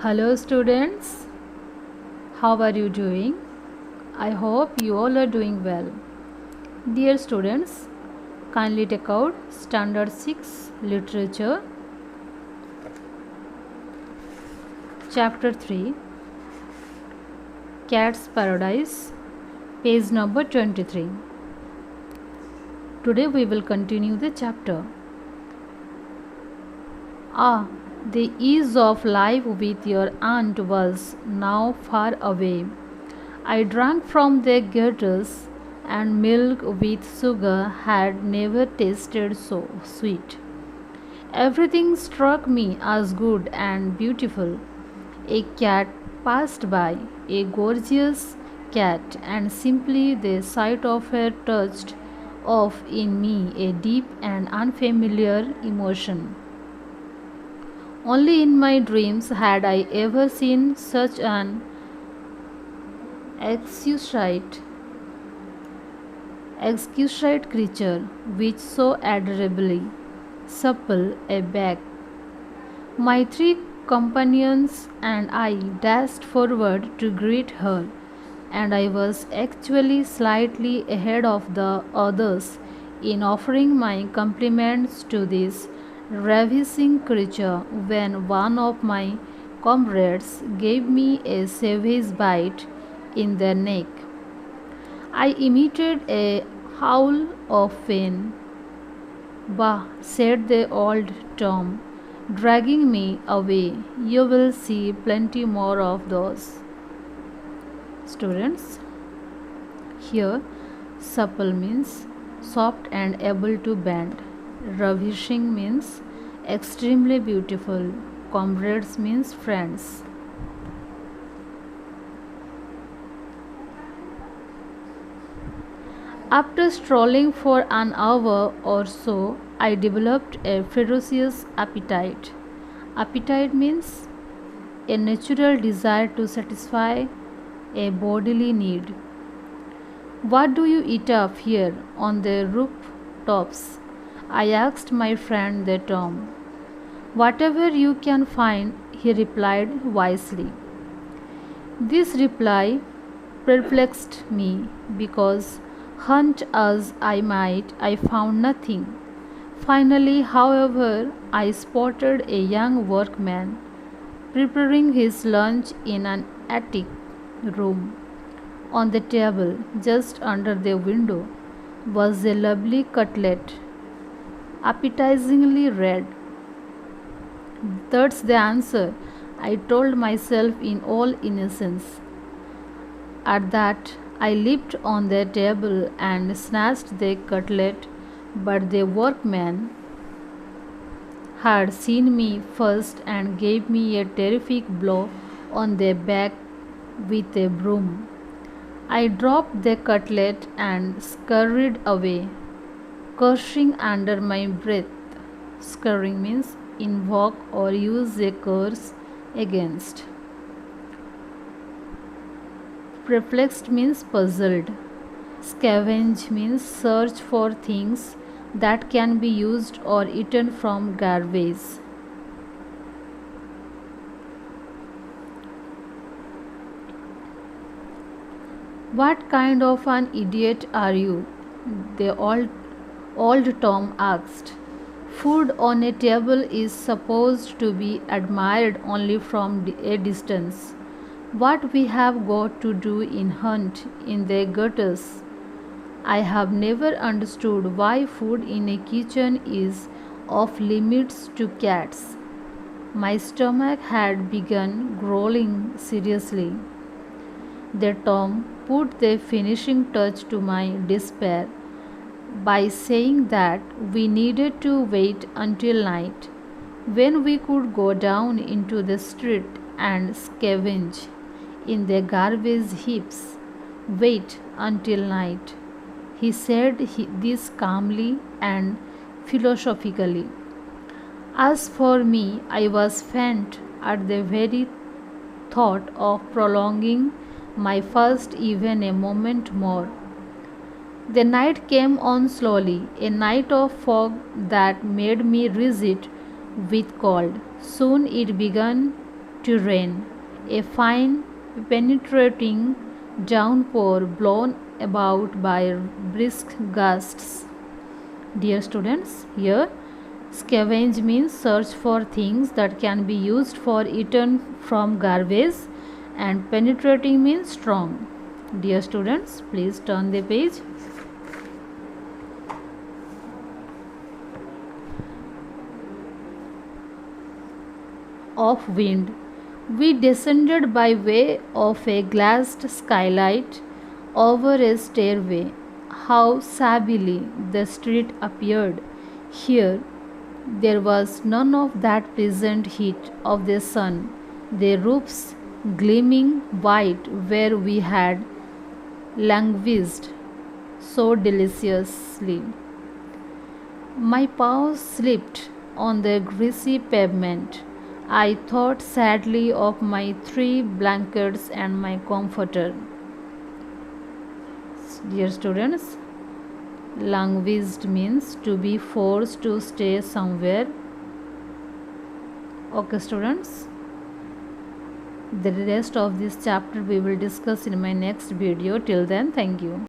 Hello, students. How are you doing? I hope you all are doing well. Dear students, kindly take out Standard 6 Literature, Chapter 3, Cat's Paradise, page number 23. Today we will continue the chapter. Ah, the ease of life with your aunt was now far away. I drank from their gutters, and milk with sugar had never tasted so sweet. Everything struck me as good and beautiful. A cat passed by, a gorgeous cat, and simply the sight of her touched off in me a deep and unfamiliar emotion. Only in my dreams had I ever seen such an exquisite, exquisite creature which so adorably supple a back. My three companions and I dashed forward to greet her, and I was actually slightly ahead of the others in offering my compliments to this ravishing creature when one of my comrades gave me a savage bite in the neck. I emitted a howl of pain. Bah, said the old Tom, dragging me away. You will see plenty more of those. Students, here supple means soft and able to bend. Ravishing means extremely beautiful. Comrades means friends. After strolling for an hour or so, I developed a ferocious appetite. Appetite means a natural desire to satisfy a bodily need. What do you eat up here on the rooftops? I asked my friend the Tom. Whatever you can find, he replied wisely. This reply perplexed me because, hunt as I might, I found nothing. Finally, however, I spotted a young workman preparing his lunch in an attic room. On the table, just under the window, was a lovely cutlet, appetizingly red. That's the answer, I told myself in all innocence. At that, I leaped on the table and snatched the cutlet, but the workman had seen me first and gave me a terrific blow on the back with a broom. I dropped the cutlet and scurried away, cursing under my breath. Scurrying means invoke or use a curse against. Perplexed means puzzled. Scavenge means search for things that can be used or eaten from garbage. What kind of an idiot are you? The old Tom asked. Food on a table is supposed to be admired only from a distance. What we have got to do in hunt in the gutters. I have never understood why food in a kitchen is off limits to cats. My stomach had begun growling seriously. The Tom put the finishing touch to my despair by saying that we needed to wait until night, when we could go down into the street and scavenge in the garbage heaps. Wait until night. He said this calmly and philosophically. As for me, I was faint at the very thought of prolonging my fast even a moment more. The night came on slowly, a night of fog that made me rigid with cold. Soon it began to rain, a fine, penetrating downpour blown about by brisk gusts. Dear students, here scavenge means search for things that can be used for eaten from garbage, and penetrating means strong. Dear students, please turn the page. Of wind. We descended by way of a glassed skylight over a stairway. How shabbily the street appeared. Here there was none of that pleasant heat of the sun, the roofs gleaming white where we had languished so deliciously. My paws slipped on the greasy pavement. I thought sadly of my 3 blankets and my comforter. Dear students, languished means to be forced to stay somewhere. Okay, students, the rest of this chapter we will discuss in my next video. Till then, thank you.